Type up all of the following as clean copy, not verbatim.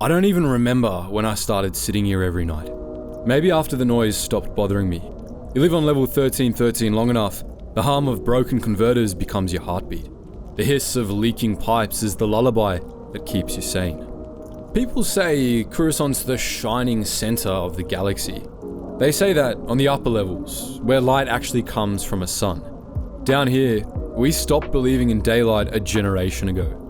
I don't even remember when I started sitting here every night. Maybe after the noise stopped bothering me. You live on level 1313 long enough, the hum of broken converters becomes your heartbeat. The hiss of leaking pipes is the lullaby that keeps you sane. People say Coruscant's the shining center of the galaxy. They say that on the upper levels, where light actually comes from a sun. Down here, we stopped believing in daylight a generation ago.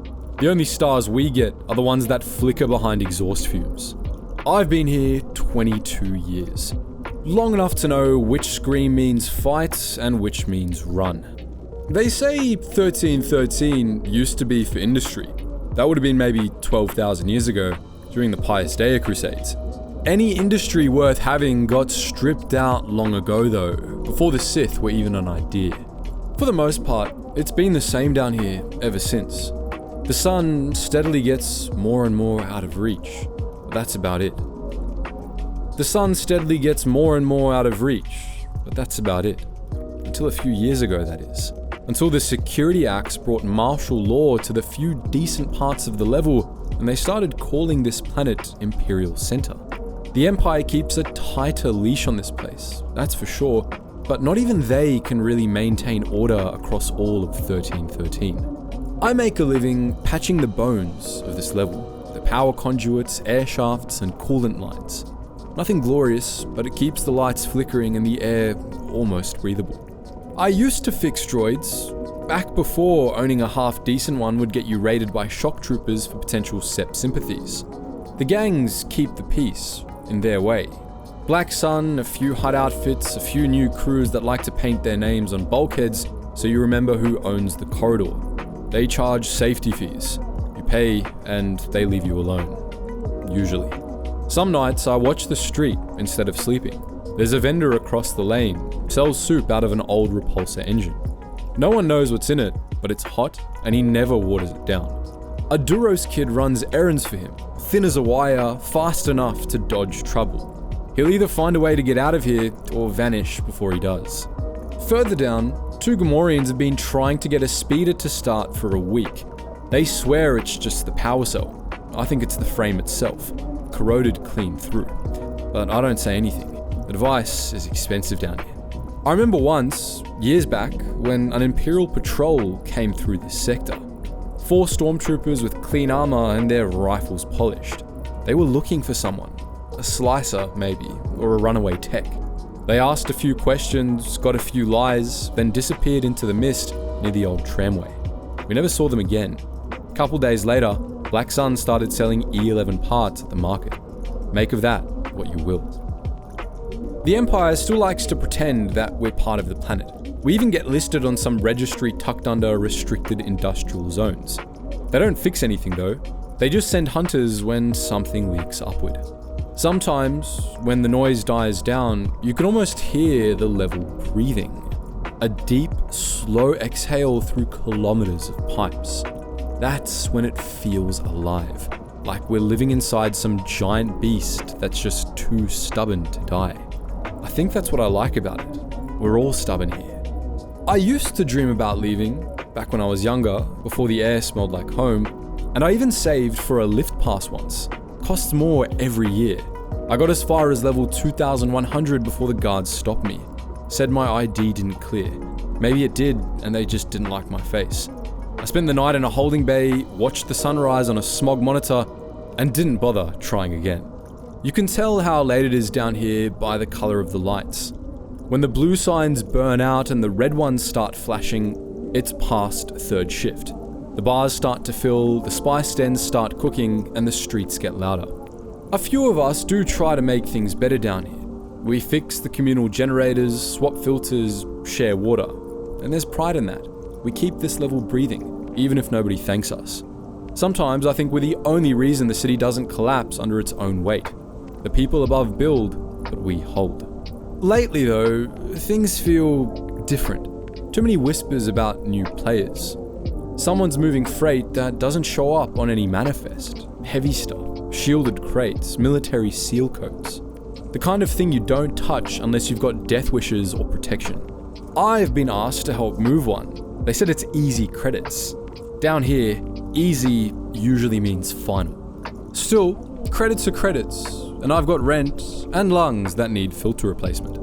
The only stars we get are the ones that flicker behind exhaust fumes. I've been here 22 years. Long enough to know which scream means fight and which means run. They say 1313 used to be for industry. That would have been maybe 12,000 years ago, during the Pius Dea Crusades. Any industry worth having got stripped out long ago though, before the Sith were even an idea. For the most part, it's been the same down here ever since. The sun steadily gets more and more out of reach, but that's about it. The sun steadily gets more and more out of reach, but that's about it. Until a few years ago, that is. Until the Security Acts brought martial law to the few decent parts of the level, and they started calling this planet Imperial Center. The Empire keeps a tighter leash on this place, that's for sure, but not even they can really maintain order across all of 1313. I make a living patching the bones of this level, the power conduits, air shafts, and coolant lines. Nothing glorious, but it keeps the lights flickering and the air almost breathable. I used to fix droids, back before owning a half-decent one would get you raided by shock troopers for potential SEP sympathies. The gangs keep the peace, in their way. Black Sun, a few HUD outfits, a few new crews that like to paint their names on bulkheads so you remember who owns the corridor. They charge safety fees. You pay and they leave you alone. Usually. Some nights I watch the street instead of sleeping. There's a vendor across the lane, sells soup out of an old repulsor engine. No one knows what's in it, but it's hot and he never waters it down. A Duros kid runs errands for him, thin as a wire, fast enough to dodge trouble. He'll either find a way to get out of here or vanish before he does. Further down, two Gamorreans have been trying to get a speeder to start for a week. They swear it's just the power cell. I think it's the frame itself, corroded clean through. But I don't say anything. The device is expensive down here. I remember once, years back, when an Imperial patrol came through this sector. 4 stormtroopers with clean armor and their rifles polished. They were looking for someone. A slicer, maybe, or a runaway tech. They asked a few questions, got a few lies, then disappeared into the mist near the old tramway. We never saw them again. A couple days later, Black Sun started selling E11 parts at the market. Make of that what you will. The Empire still likes to pretend that we're part of the planet. We even get listed on some registry tucked under restricted industrial zones. They don't fix anything though. They just send hunters when something leaks upward. Sometimes, when the noise dies down, you can almost hear the level breathing. A deep, slow exhale through kilometers of pipes. That's when it feels alive, like we're living inside some giant beast that's just too stubborn to die. I think that's what I like about it. We're all stubborn here. I used to dream about leaving, back when I was younger, before the air smelled like home, and I even saved for a lift pass once. Costs more every year. I got as far as level 2100 before the guards stopped me. Said my ID didn't clear. Maybe it did, and they just didn't like my face. I spent the night in a holding bay, watched the sunrise on a smog monitor, and didn't bother trying again. You can tell how late it is down here by the color of the lights. When the blue signs burn out and the red ones start flashing, it's past third shift. The bars start to fill, the spice dens start cooking, and the streets get louder. A few of us do try to make things better down here. We fix the communal generators, swap filters, share water. And there's pride in that. We keep this level breathing, even if nobody thanks us. Sometimes I think we're the only reason the city doesn't collapse under its own weight. The people above build, but we hold. Lately though, things feel different. Too many whispers about new players. Someone's moving freight that doesn't show up on any manifest. Heavy stuff, shielded crates, military seal codes. The kind of thing you don't touch unless you've got death wishes or protection. I've been asked to help move one. They said it's easy credits. Down here, easy usually means final. Still, credits are credits, and I've got rent and lungs that need filter replacement.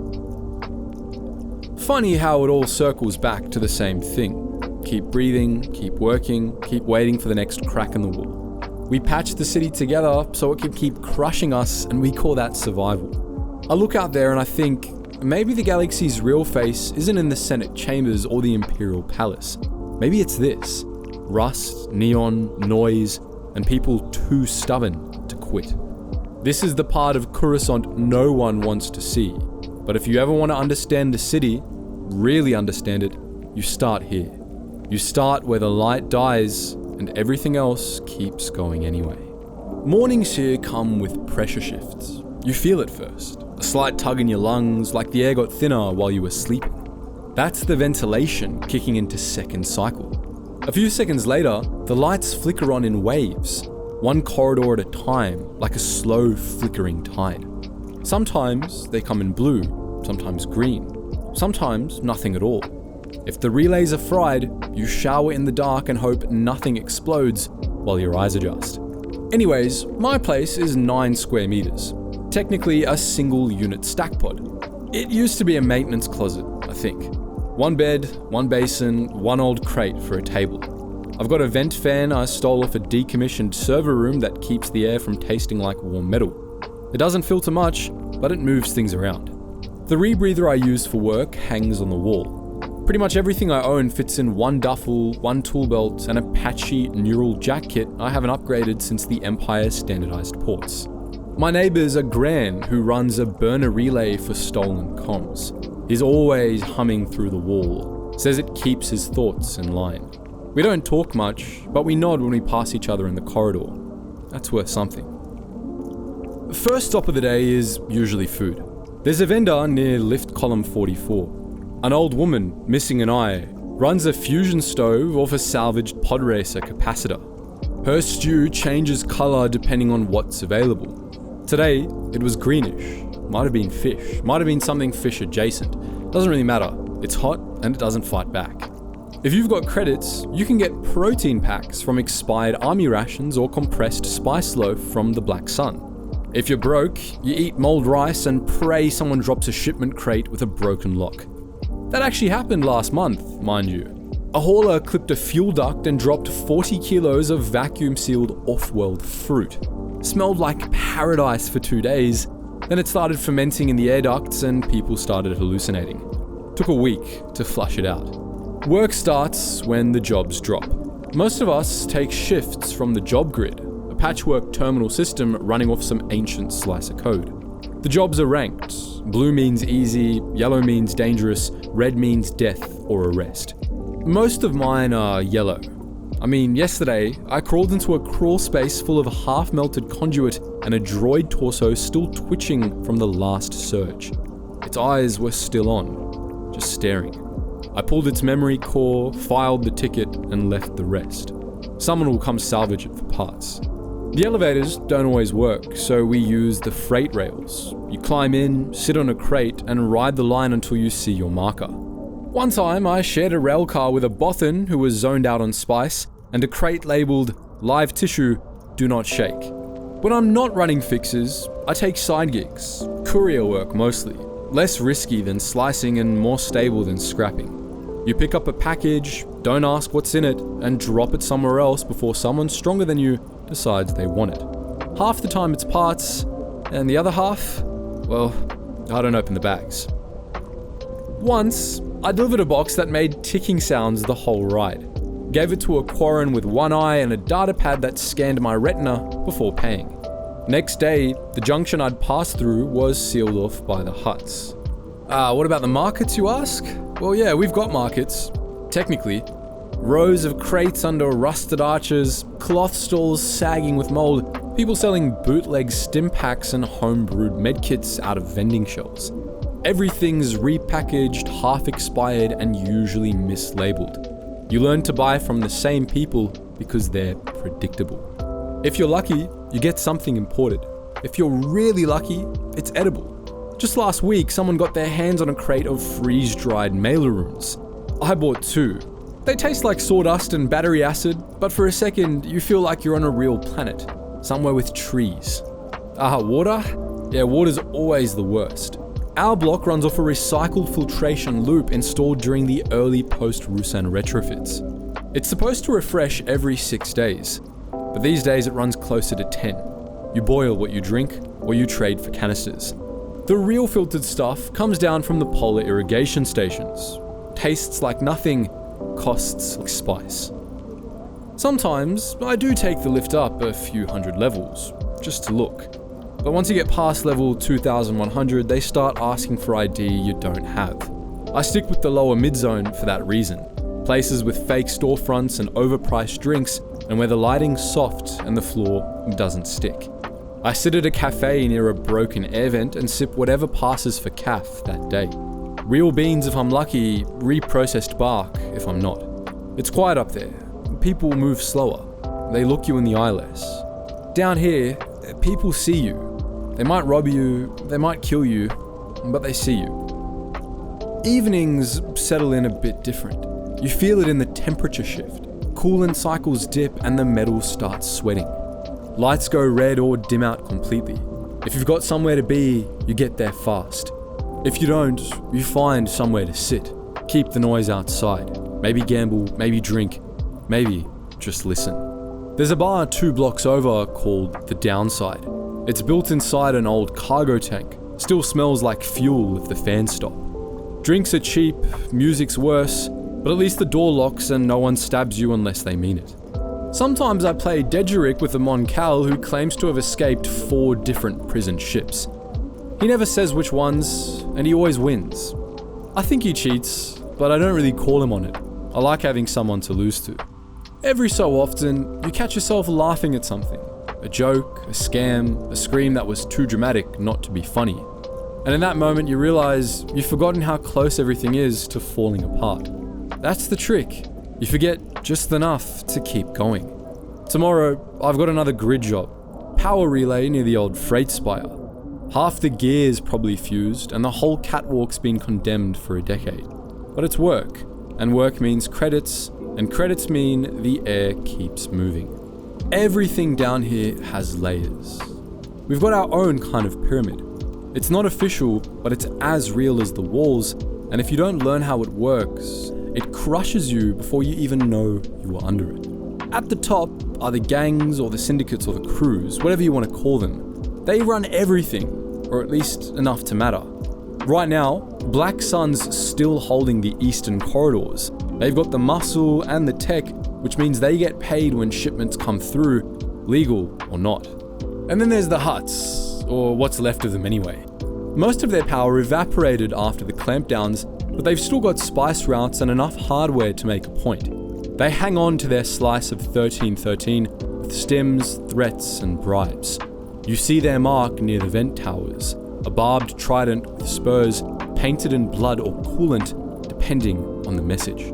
Funny how it all circles back to the same thing. Keep breathing, keep working, keep waiting for the next crack in the wall. We patch the city together so it can keep crushing us, and we call that survival. I look out there and I think, maybe the galaxy's real face isn't in the Senate chambers or the Imperial Palace. Maybe it's this: rust, neon, noise, and people too stubborn to quit. This is the part of Coruscant no one wants to see. But if you ever want to understand the city, really understand it, you start here. You start where the light dies and everything else keeps going anyway. Mornings here come with pressure shifts. You feel it first. A slight tug in your lungs, like the air got thinner while you were sleeping. That's the ventilation kicking into second cycle. A few seconds later, the lights flicker on in waves, one corridor at a time, like a slow flickering tide. Sometimes they come in blue, sometimes green, sometimes nothing at all. If the relays are fried, you shower in the dark and hope nothing explodes while your eyes adjust. Anyways, my place is 9 square meters. Technically a single unit stack pod. It used to be a maintenance closet, I think. 1 bed, 1 basin, 1 old crate for a table. I've got a vent fan I stole off a decommissioned server room that keeps the air from tasting like warm metal. It doesn't filter much, but it moves things around. The rebreather I use for work hangs on the wall. Pretty much everything I own fits in 1 duffel, 1 tool belt, and a patchy neural jack kit I haven't upgraded since the Empire standardized ports. My neighbour's a Gran who runs a burner relay for stolen comms. He's always humming through the wall, says it keeps his thoughts in line. We don't talk much, but we nod when we pass each other in the corridor. That's worth something. First stop of the day is usually food. There's a vendor near lift column 44. An old woman, missing an eye, runs a fusion stove off a salvaged pod racer capacitor. Her stew changes colour depending on what's available. Today, it was greenish. Might have been fish. Might have been something fish adjacent. Doesn't really matter. It's hot and it doesn't fight back. If you've got credits, you can get protein packs from expired army rations or compressed spice loaf from the Black Sun. If you're broke, you eat mulled rice and pray someone drops a shipment crate with a broken lock. That actually happened last month, mind you. A hauler clipped a fuel duct and dropped 40 kilos of vacuum-sealed off-world fruit. Smelled like paradise for 2 days, then it started fermenting in the air ducts and people started hallucinating. Took a week to flush it out. Work starts when the jobs drop. Most of us take shifts from the job grid, a patchwork terminal system running off some ancient slice of code. The jobs are ranked. Blue means easy, yellow means dangerous, red means death or arrest. Most of mine are yellow. I mean, yesterday, I crawled into a crawl space full of half-melted conduit and a droid torso still twitching from the last surge. Its eyes were still on, just staring. I pulled its memory core, filed the ticket, and left the rest. Someone will come salvage it for parts. The elevators don't always work, so we use the freight rails. You climb in, sit on a crate, and ride the line until you see your marker. One time, I shared a rail car with a Bothan who was zoned out on spice, and a crate labelled, "Live tissue, do not shake." When I'm not running fixes, I take side gigs, courier work mostly, less risky than slicing and more stable than scrapping. You pick up a package, don't ask what's in it, and drop it somewhere else before someone stronger than you decides they want it. Half the time it's parts, and the other half, well, I don't open the bags. Once, I delivered a box that made ticking sounds the whole ride. Gave it to a Quarren with 1 eye and a data pad that scanned my retina before paying. Next day, the junction I'd passed through was sealed off by the huts. What about the markets, you ask? Well, yeah, we've got markets. Technically. Rows of crates under rusted arches, cloth stalls sagging with mold, people selling bootleg stim packs and home-brewed medkits out of vending shelves. Everything's repackaged, half-expired, and usually mislabeled. You learn to buy from the same people because they're predictable. If you're lucky, you get something imported. If you're really lucky, it's edible. Just last week, someone got their hands on a crate of freeze-dried mailer runes. I bought 2. They taste like sawdust and battery acid, but for a second, you feel like you're on a real planet, somewhere with trees. Water? Yeah, water's always the worst. Our block runs off a recycled filtration loop installed during the early post-Rusan retrofits. It's supposed to refresh every 6 days, but these days it runs closer to 10. You boil what you drink, or you trade for canisters. The real filtered stuff comes down from the polar irrigation stations. Tastes like nothing, costs like spice. Sometimes I do take the lift up a few hundred levels, just to look. But once you get past level 2100, they start asking for ID you don't have. I stick with the lower mid-zone for that reason. Places with fake storefronts and overpriced drinks, and where the lighting's soft and the floor doesn't stick. I sit at a cafe near a broken air vent and sip whatever passes for caf that day. Real beans if I'm lucky, reprocessed bark if I'm not. It's quiet up there. People move slower. They look you in the eye less. Down here, people see you. They might rob you, they might kill you, but they see you. Evenings settle in a bit different. You feel it in the temperature shift. Coolant cycles dip and the metal starts sweating. Lights go red or dim out completely. If you've got somewhere to be, you get there fast. If you don't, you find somewhere to sit. Keep the noise outside. Maybe gamble, maybe drink, maybe just listen. There's a bar 2 blocks over called The Downside. It's built inside an old cargo tank. Still smells like fuel if the fans stop. Drinks are cheap, music's worse, but at least the door locks and no one stabs you unless they mean it. Sometimes I play Dedgerick with a Mon Cal who claims to have escaped 4 different prison ships. He never says which ones, and he always wins. I think he cheats, but I don't really call him on it. I like having someone to lose to. Every so often, you catch yourself laughing at something. A joke, a scam, a scream that was too dramatic not to be funny. And in that moment you realize you've forgotten how close everything is to falling apart. That's the trick. You forget just enough to keep going. Tomorrow, I've got another grid job. Power relay near the old freight spire. Half the gear's probably fused, and the whole catwalk's been condemned for a decade. But it's work, and work means credits, and credits mean the air keeps moving. Everything down here has layers. We've got our own kind of pyramid. It's not official, but it's as real as the walls, and if you don't learn how it works, it crushes you before you even know you are under it. At the top are the gangs or the syndicates or the crews, whatever you want to call them. They run everything, or at least enough to matter. Right now, Black Sun's still holding the eastern corridors. They've got the muscle and the tech, which means they get paid when shipments come through, legal or not. And then there's the Hutts, or what's left of them anyway. Most of their power evaporated after the clampdowns, but they've still got spice routes and enough hardware to make a point. They hang on to their slice of 1313 with stims, threats, and bribes. You see their mark near the vent towers, a barbed trident with spurs, painted in blood or coolant, depending on the message.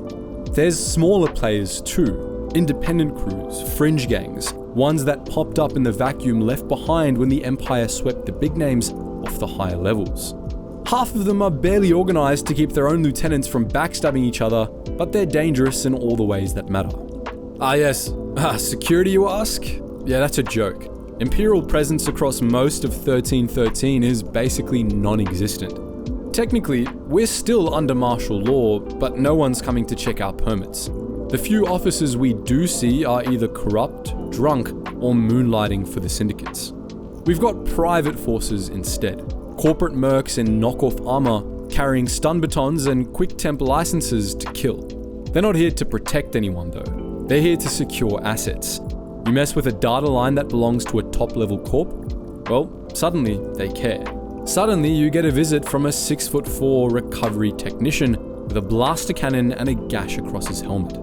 There's smaller players too, independent crews, fringe gangs, ones that popped up in the vacuum left behind when the Empire swept the big names off the higher levels. Half of them are barely organized to keep their own lieutenants from backstabbing each other, but they're dangerous in all the ways that matter. Yes, security you ask? Yeah, that's a joke. Imperial presence across most of 1313 is basically non-existent. Technically, we're still under martial law, but no one's coming to check our permits. The few officers we do see are either corrupt, drunk, or moonlighting for the syndicates. We've got private forces instead. Corporate mercs in knockoff armor, carrying stun batons and quick temp licenses to kill. They're not here to protect anyone though. They're here to secure assets. You mess with a data line that belongs to a top-level corp? Well, suddenly they care. Suddenly you get a visit from a 6'4" recovery technician with a blaster cannon and a gash across his helmet.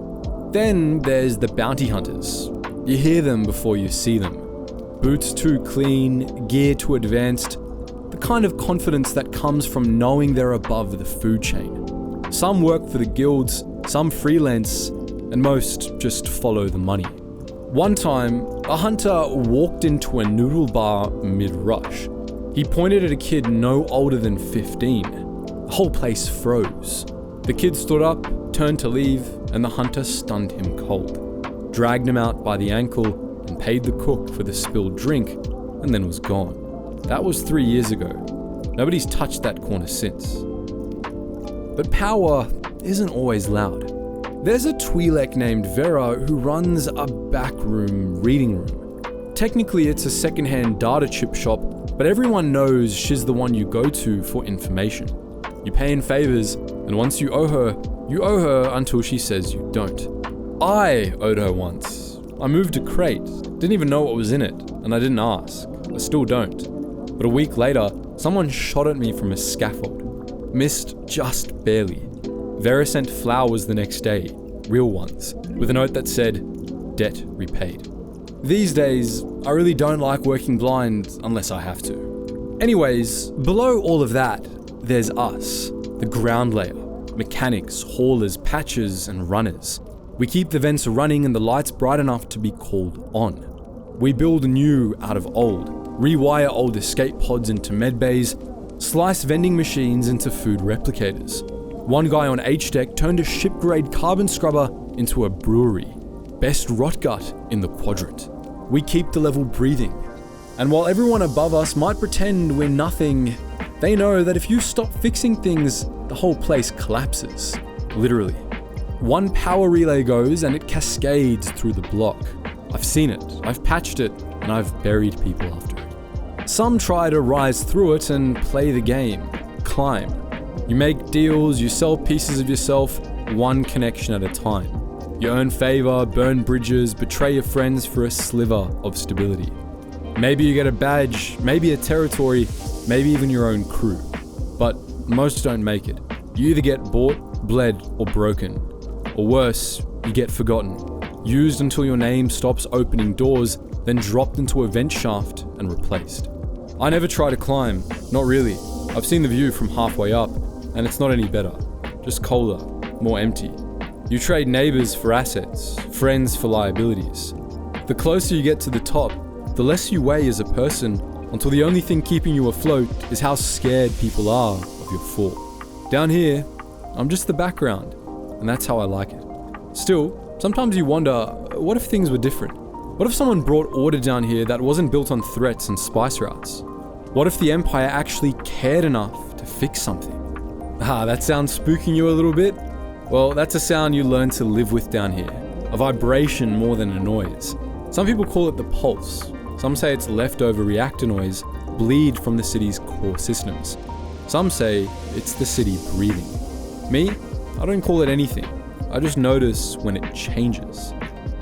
Then there's the bounty hunters. You hear them before you see them. Boots too clean, gear too advanced, the kind of confidence that comes from knowing they're above the food chain. Some work for the guilds, some freelance, and most just follow the money. One time, a hunter walked into a noodle bar mid-rush. He pointed at a kid no older than 15. The whole place froze. The kid stood up, turned to leave, and the hunter stunned him cold. Dragged him out by the ankle and paid the cook for the spilled drink, and then was gone. That was 3 years ago. Nobody's touched that corner since. But power isn't always loud. There's a Twi'lek named Vera who runs a backroom reading room. Technically it's a secondhand data chip shop, but everyone knows she's the one you go to for information. You pay in favors, and once you owe her until she says you don't. I owed her once. I moved a crate, didn't even know what was in it, and I didn't ask. I still don't. But a week later, someone shot at me from a scaffold. Missed just barely. Vera sent flowers the next day, real ones, with a note that said, "Debt repaid." These days, I really don't like working blind unless I have to. Anyways, below all of that, there's us, the ground layer, mechanics, haulers, patchers, and runners. We keep the vents running and the lights bright enough to be called on. We build new out of old, rewire old escape pods into med bays, slice vending machines into food replicators. One guy on H-Deck turned a ship-grade carbon scrubber into a brewery. Best rot gut in the quadrant. We keep the level breathing. And while everyone above us might pretend we're nothing, they know that if you stop fixing things, the whole place collapses. Literally. One power relay goes and it cascades through the block. I've seen it, I've patched it, and I've buried people after it. Some try to rise through it and play the game, climb. You make deals, you sell pieces of yourself, one connection at a time. You earn favor, burn bridges, betray your friends for a sliver of stability. Maybe you get a badge, maybe a territory, maybe even your own crew. But most don't make it. You either get bought, bled, or broken. Or worse, you get forgotten. Used until your name stops opening doors, then dropped into a vent shaft and replaced. I never try to climb, not really. I've seen the view from halfway up, and it's not any better. Just colder, more empty. You trade neighbors for assets, friends for liabilities. The closer you get to the top, the less you weigh as a person, until the only thing keeping you afloat is how scared people are of your fall. Down here, I'm just the background, and that's how I like it. Still, sometimes you wonder, what if things were different? What if someone brought order down here that wasn't built on threats and spice routes? What if the Empire actually cared enough to fix something? That sounds spooking you a little bit? Well, that's a sound you learn to live with down here. A vibration more than a noise. Some people call it the pulse. Some say it's leftover reactor noise, bleed from the city's core systems. Some say it's the city breathing. Me, I don't call it anything. I just notice when it changes.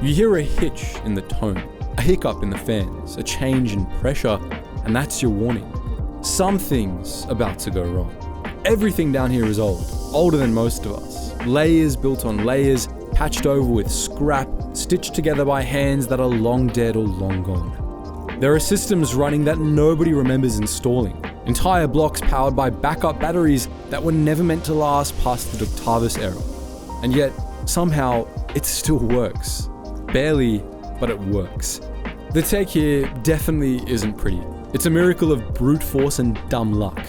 You hear a hitch in the tone, a hiccup in the fans, a change in pressure, and that's your warning. Something's about to go wrong. Everything down here is old, older than most of us. Layers built on layers, patched over with scrap, stitched together by hands that are long dead or long gone. There are systems running that nobody remembers installing. Entire blocks powered by backup batteries that were never meant to last past the Doctavus era. And yet, somehow, it still works. Barely, but it works. The tech here definitely isn't pretty. It's a miracle of brute force and dumb luck.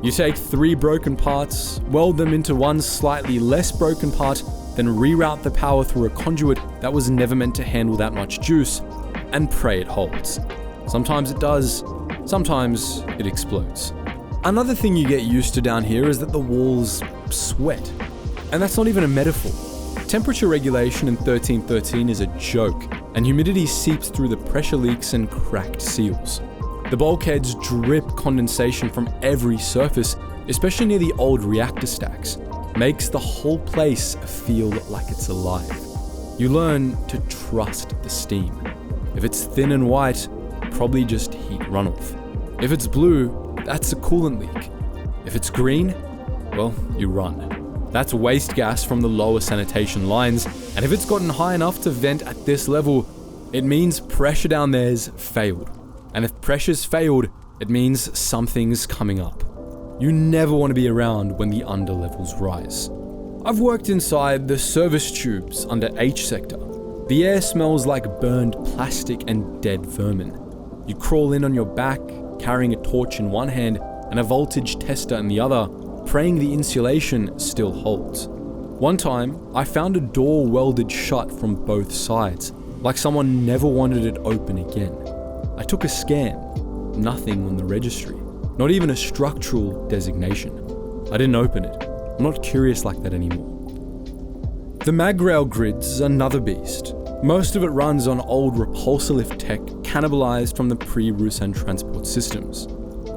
You take 3 broken parts, weld them into one slightly less broken part, then reroute the power through a conduit that was never meant to handle that much juice, and pray it holds. Sometimes it does, sometimes it explodes. Another thing you get used to down here is that the walls sweat. And that's not even a metaphor. Temperature regulation in 1313 is a joke, and humidity seeps through the pressure leaks and cracked seals. The bulkheads drip condensation from every surface, especially near the old reactor stacks. Makes the whole place feel like it's alive. You learn to trust the steam. If it's thin and white, probably just heat runoff. If it's blue, that's a coolant leak. If it's green, well, you run. That's waste gas from the lower sanitation lines, and if it's gotten high enough to vent at this level, it means pressure down there's failed. And if pressure's failed, it means something's coming up. You never want to be around when the underlevels rise. I've worked inside the service tubes under H sector. The air smells like burned plastic and dead vermin. You crawl in on your back, carrying a torch in one hand and a voltage tester in the other, praying the insulation still holds. One time, I found a door welded shut from both sides, like someone never wanted it open again. I took a scan. nothing on the registry, not even a structural designation. I didn't open it. I'm not curious like that anymore. The Magrail grid's another beast. Most of it runs on old repulsor lift tech cannibalized from the pre-Rusan transport systems.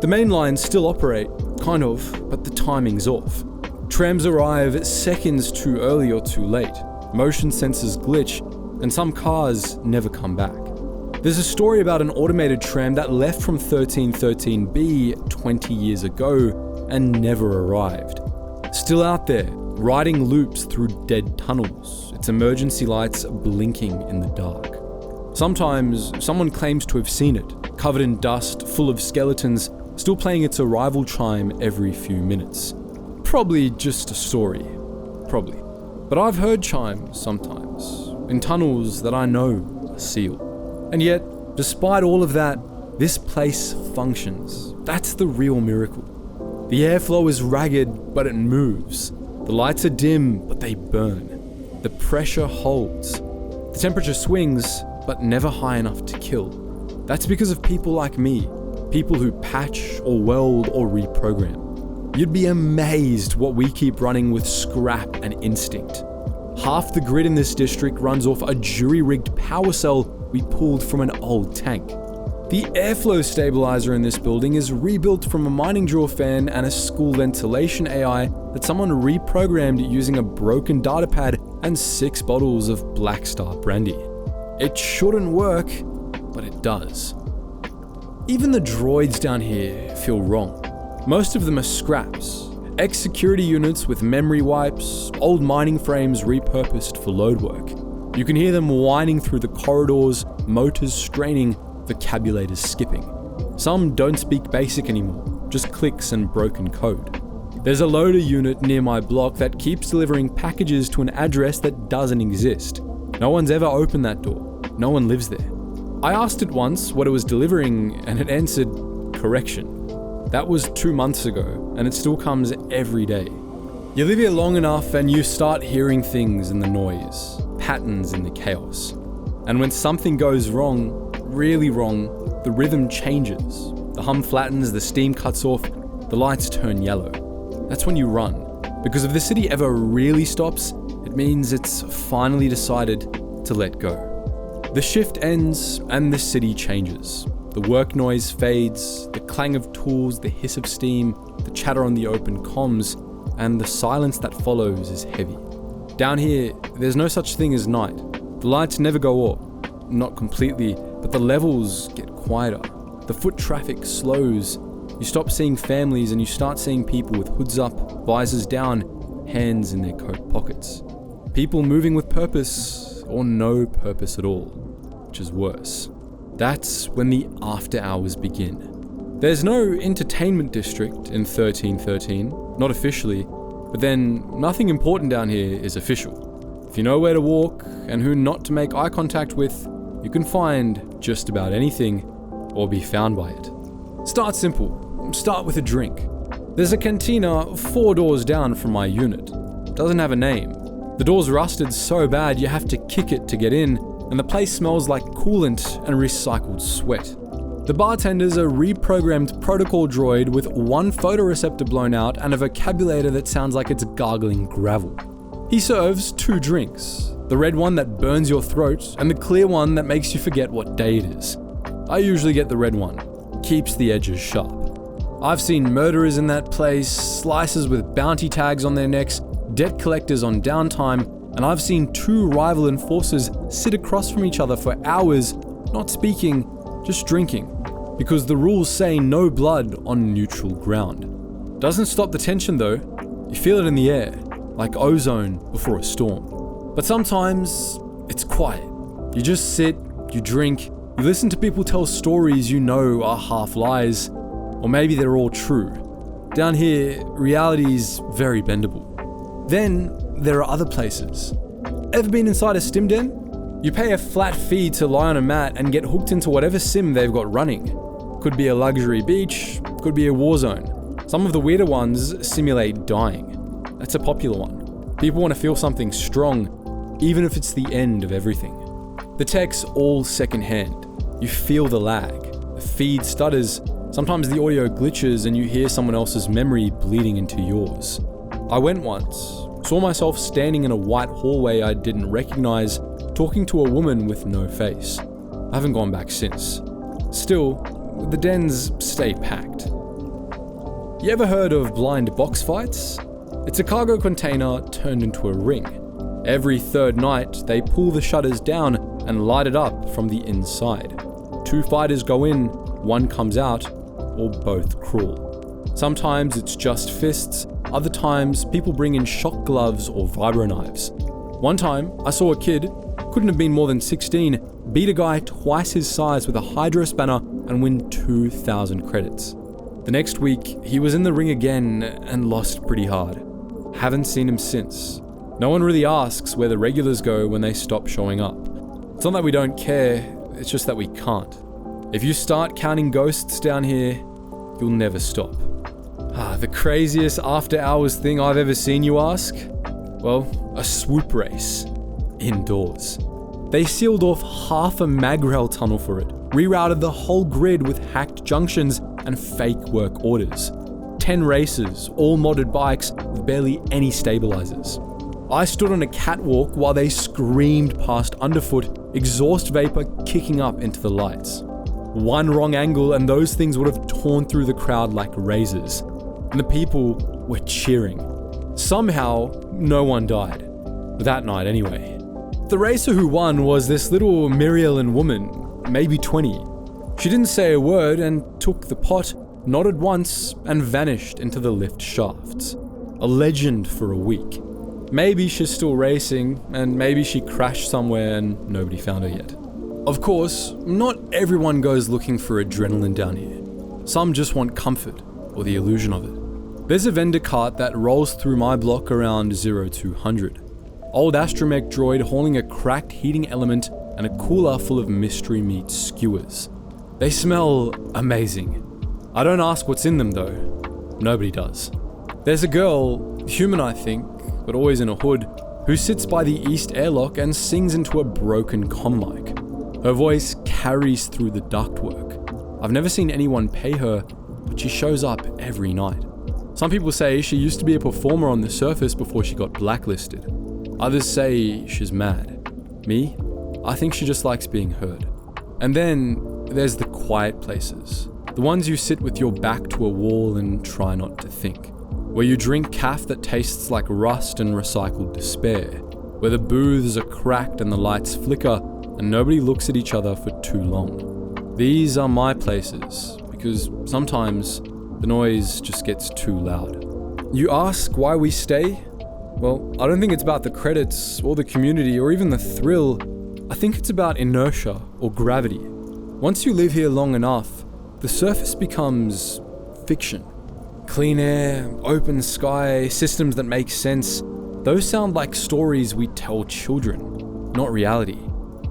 The main lines still operate, kind of, but the timing's off. Trams arrive seconds too early or too late, motion sensors glitch, and some cars never come back. There's a story about an automated tram that left from 1313B 20 years ago and never arrived. Still out there, riding loops through dead tunnels, its emergency lights blinking in the dark. Sometimes someone claims to have seen it, covered in dust, full of skeletons, still playing its arrival chime every few minutes. Probably just a story. Probably. But I've heard chimes sometimes, in tunnels that I know are sealed. And yet, despite all of that, this place functions. That's the real miracle. The airflow is ragged, but it moves. The lights are dim, but they burn. The pressure holds. The temperature swings, but never high enough to kill. That's because of people like me, people who patch or weld or reprogram. You'd be amazed what we keep running with scrap and instinct. Half the grid in this district runs off a jury-rigged power cell we pulled from an old tank. The airflow stabilizer in this building is rebuilt from a mining drill fan and a school ventilation AI that someone reprogrammed using a broken data pad and 6 bottles of Black Star brandy. It shouldn't work, but it does. Even the droids down here feel wrong. Most of them are scraps, ex-security units with memory wipes, old mining frames repurposed for load work. You can hear them whining through the corridors, motors straining, vocabulators skipping. Some don't speak basic anymore, just clicks and broken code. There's a loader unit near my block that keeps delivering packages to an address that doesn't exist. No one's ever opened that door. No one lives there. I asked it once what it was delivering, and it answered, correction. That was 2 months ago, and it still comes every day. You live here long enough and you start hearing things in the noise, patterns in the chaos. And when something goes wrong, really wrong, the rhythm changes. The hum flattens, the steam cuts off, the lights turn yellow. That's when you run. Because if the city ever really stops, it means it's finally decided to let go. The shift ends and the city changes. The work noise fades, the clang of tools, the hiss of steam, the chatter on the open comms, and the silence that follows is heavy. Down here, there's no such thing as night. The lights never go off. Not completely, but the levels get quieter. The foot traffic slows. You stop seeing families and you start seeing people with hoods up, visors down, hands in their coat pockets. People moving with purpose, or no purpose at all, which is worse. That's when the after hours begin. There's no entertainment district in 1313, not officially, but then nothing important down here is official. If you know where to walk and who not to make eye contact with, you can find just about anything or be found by it. Start simple. Start with a drink. There's a cantina 4 doors down from my unit. Doesn't have a name. The door's rusted so bad you have to kick it to get in, and the place smells like coolant and recycled sweat. The bartender's a reprogrammed protocol droid with 1 photoreceptor blown out and a vocabulator that sounds like it's gargling gravel. He serves 2 drinks, the red one that burns your throat and the clear one that makes you forget what day it is. I usually get the red one, keeps the edges sharp. I've seen murderers in that place, slicers with bounty tags on their necks, debt collectors on downtime, and I've seen 2 rival enforcers sit across from each other for hours, not speaking, just drinking, because the rules say no blood on neutral ground. Doesn't stop the tension though. You feel it in the air, like ozone before a storm. But sometimes, it's quiet. You just sit, you drink, you listen to people tell stories you know are half lies, or maybe they're all true. Down here, reality's very bendable. Then, there are other places. Ever been inside a stim den? You pay a flat fee to lie on a mat and get hooked into whatever sim they've got running. Could be a luxury beach, could be a war zone. Some of the weirder ones simulate dying. That's a popular one. People want to feel something strong, even if it's the end of everything. The tech's all secondhand. You feel the lag. The feed stutters. Sometimes the audio glitches and you hear someone else's memory bleeding into yours. I went once, saw myself standing in a white hallway I didn't recognize, talking to a woman with no face. I haven't gone back since. Still, the dens stay packed. You ever heard of blind box fights? It's a cargo container turned into a ring. Every third night, they pull the shutters down and light it up from the inside. 2 fighters go in, 1 comes out, or both crawl. Sometimes it's just fists, other times people bring in shock gloves or vibro knives. One time, I saw a kid, couldn't have been more than 16, beat a guy twice his size with a hydro spanner and win 2,000 credits. The next week, he was in the ring again and lost pretty hard. Haven't seen him since. No one really asks where the regulars go when they stop showing up. It's not that we don't care, it's just that we can't. If you start counting ghosts down here, you'll never stop. The craziest after-hours thing I've ever seen, you ask? Well, a swoop race. Indoors. They sealed off half a magrail tunnel for it, rerouted the whole grid with hacked junctions and fake work orders. 10 races, all modded bikes with barely any stabilizers. I stood on a catwalk while they screamed past underfoot, exhaust vapor kicking up into the lights. One wrong angle and those things would have torn through the crowd like razors. And the people were cheering. Somehow, no one died. That night anyway. The racer who won was this little Mirialan woman, maybe 20. She didn't say a word and took the pot, nodded once, and vanished into the lift shafts. A legend for a week. Maybe she's still racing, and maybe she crashed somewhere and nobody found her yet. Of course, not everyone goes looking for adrenaline down here. Some just want comfort, or the illusion of it. There's a vendor cart that rolls through my block around 0200. Old astromech droid hauling a cracked heating element and a cooler full of mystery meat skewers. They smell amazing. I don't ask what's in them though. Nobody does. There's a girl, human I think, but always in a hood, who sits by the east airlock and sings into a broken comm mic. Her voice carries through the ductwork. I've never seen anyone pay her, but she shows up every night. Some people say she used to be a performer on the surface before she got blacklisted. Others say she's mad. Me? I think she just likes being heard. And then there's the quiet places. The ones you sit with your back to a wall and try not to think. Where you drink caf that tastes like rust and recycled despair. Where the booths are cracked and the lights flicker and nobody looks at each other for too long. These are my places, because sometimes the noise just gets too loud. You ask why we stay? Well, I don't think it's about the credits, or the community, or even the thrill. I think it's about inertia, or gravity. Once you live here long enough, the surface becomes fiction. Clean air, open sky, systems that make sense. Those sound like stories we tell children, not reality.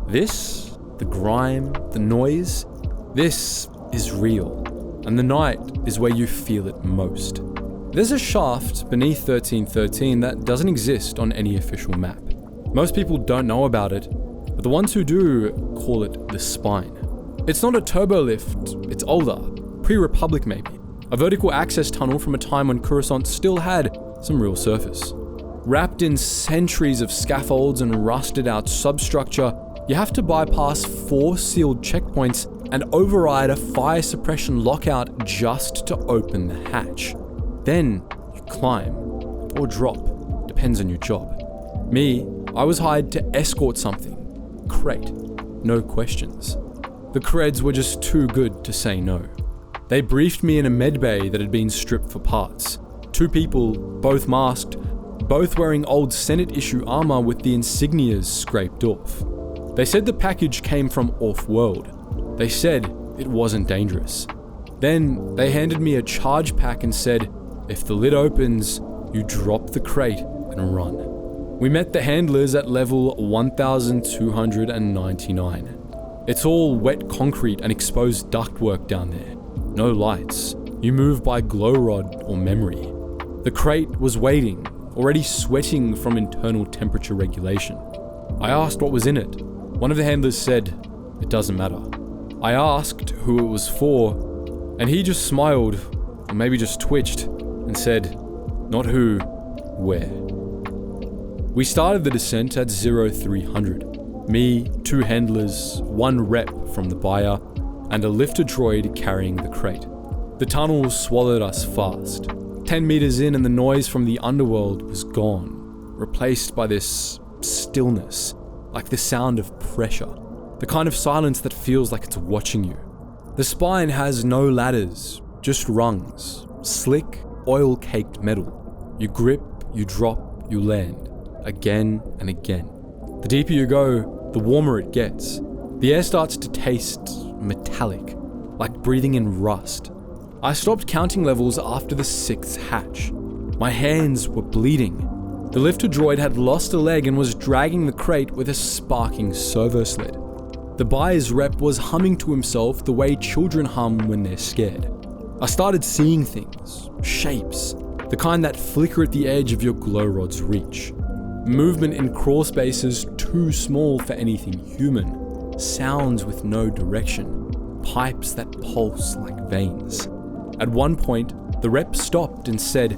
This, the grime, the noise, this is real. And the night is where you feel it most. There's a shaft beneath 1313 that doesn't exist on any official map. Most people don't know about it, but the ones who do call it the Spine. It's not a turbo lift, it's older, pre-Republic maybe. A vertical access tunnel from a time when Coruscant still had some real surface. Wrapped in centuries of scaffolds and rusted out substructure, you have to bypass 4 sealed checkpoints and override a fire suppression lockout just to open the hatch. Then you climb, or drop, depends on your job. Me, I was hired to escort something. Crate, no questions. The creds were just too good to say no. They briefed me in a medbay that had been stripped for parts. 2 people, both masked, both wearing old Senate issue armor with the insignias scraped off. They said the package came from off-world. They said it wasn't dangerous. Then they handed me a charge pack and said, if the lid opens, you drop the crate and run. We met the handlers at level 1299. It's all wet concrete and exposed ductwork down there. No lights. You move by glow rod or memory. The crate was waiting, already sweating from internal temperature regulation. I asked what was in it. One of the handlers said, it doesn't matter. I asked who it was for, and he just smiled, or maybe just twitched, and said, not who, where. We started the descent at 0300. Me, 2 handlers, 1 rep from the buyer, and a lifter droid carrying the crate. The tunnel swallowed us fast. 10 meters in and the noise from the Underworld was gone, replaced by this stillness, like the sound of pressure, the kind of silence that feels like it's watching you. The spine has no ladders, just rungs, slick, oil-caked metal. You grip, you drop, you land, again and again. The deeper you go, the warmer it gets. The air starts to taste metallic, like breathing in rust. I stopped counting levels after the 6th hatch. My hands were bleeding. The lifter droid had lost a leg and was dragging the crate with a sparking servo sled. The buyer's rep was humming to himself the way children hum when they're scared. I started seeing things, shapes, the kind that flicker at the edge of your glow rod's reach. Movement in crawl spaces too small for anything human. Sounds with no direction. Pipes that pulse like veins. At one point, the rep stopped and said,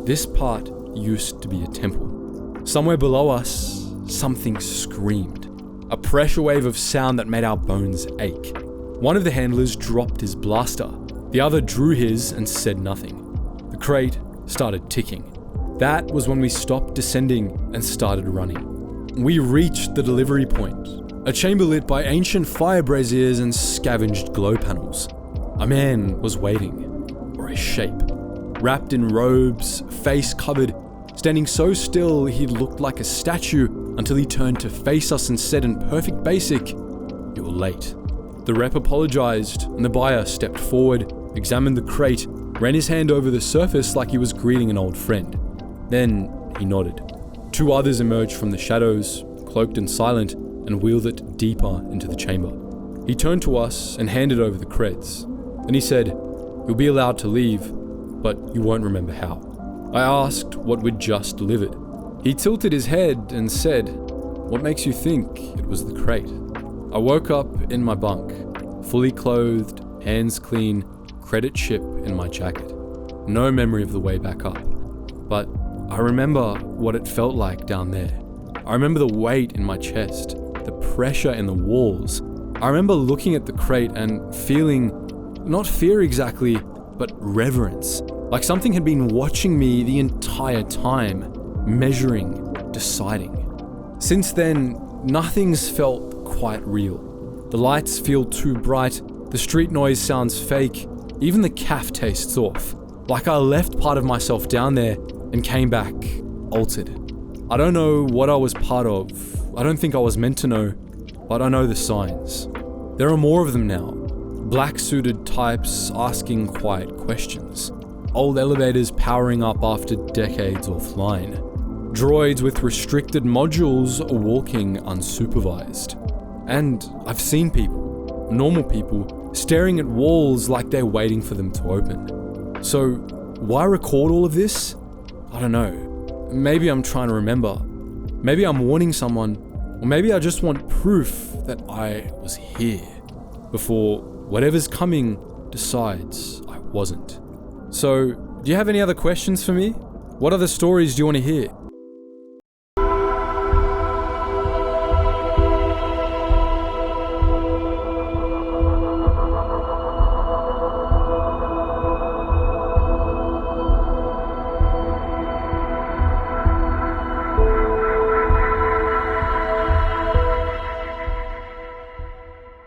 "This part used to be a temple." Somewhere below us, something screamed. A pressure wave of sound that made our bones ache. One of the handlers dropped his blaster. The other drew his and said nothing. The crate started ticking. That was when we stopped descending and started running. We reached the delivery point, a chamber lit by ancient fire braziers and scavenged glow panels. A man was waiting, or a shape, wrapped in robes, face covered, standing so still he looked like a statue until he turned to face us and said in perfect basic, "You're late." The rep apologized and the buyer stepped forward, examined the crate, ran his hand over the surface like he was greeting an old friend. Then he nodded. 2 others emerged from the shadows, cloaked and silent, and wheeled it deeper into the chamber. He turned to us and handed over the creds. Then he said, "You'll be allowed to leave, but you won't remember how." I asked what we'd just delivered. He tilted his head and said, "What makes you think it was the crate?" I woke up in my bunk, fully clothed, hands clean, credit chip in my jacket. No memory of the way back up, but I remember what it felt like down there. I remember the weight in my chest, the pressure in the walls. I remember looking at the crate and feeling, not fear exactly, but reverence. Like something had been watching me the entire time, measuring, deciding. Since then, nothing's felt quite real. The lights feel too bright, the street noise sounds fake, even the caff tastes off. Like I left part of myself down there and came back altered. I don't know what I was part of. I don't think I was meant to know, but I know the signs. There are more of them now. Black-suited types asking quiet questions. Old elevators powering up after decades offline. Droids with restricted modules walking unsupervised. And I've seen people, normal people, staring at walls like they're waiting for them to open. So, why record all of this? I don't know. Maybe I'm trying to remember. Maybe I'm warning someone. Or maybe I just want proof that I was here before whatever's coming decides I wasn't. So, do you have any other questions for me? What other stories do you want to hear?